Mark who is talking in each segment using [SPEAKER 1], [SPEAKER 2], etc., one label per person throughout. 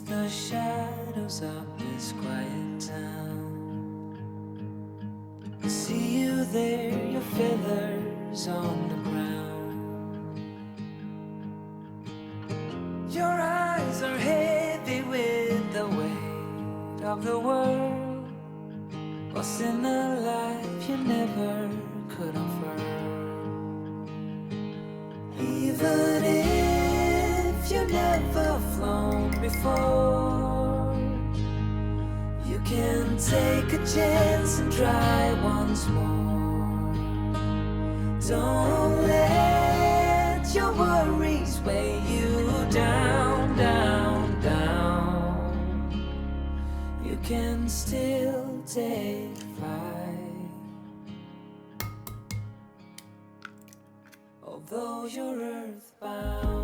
[SPEAKER 1] the shadows of this quiet town. I see you there, your feathers on the ground. Your eyes are heavy with the weight of the world. What's in a life you never could unfurl? Even if you've never flown before, you can take a chance and try once more. Don't let your worries weigh you down, down, down. You can still take flight, although you're earthbound.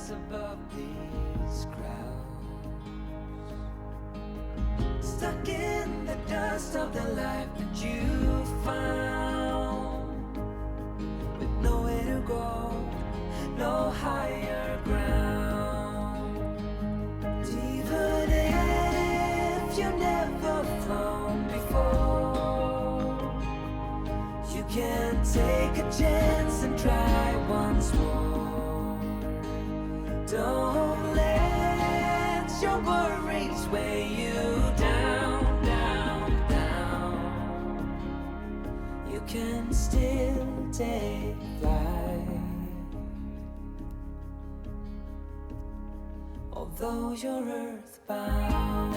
[SPEAKER 1] rise above these crowds, stuck in the dust of the life that you found, with nowhere to go, no higher ground. Even if you never flown before, you can take a chance and try once more. Don't let your worries weigh you down, down, down. You can still take flight, although you're earthbound.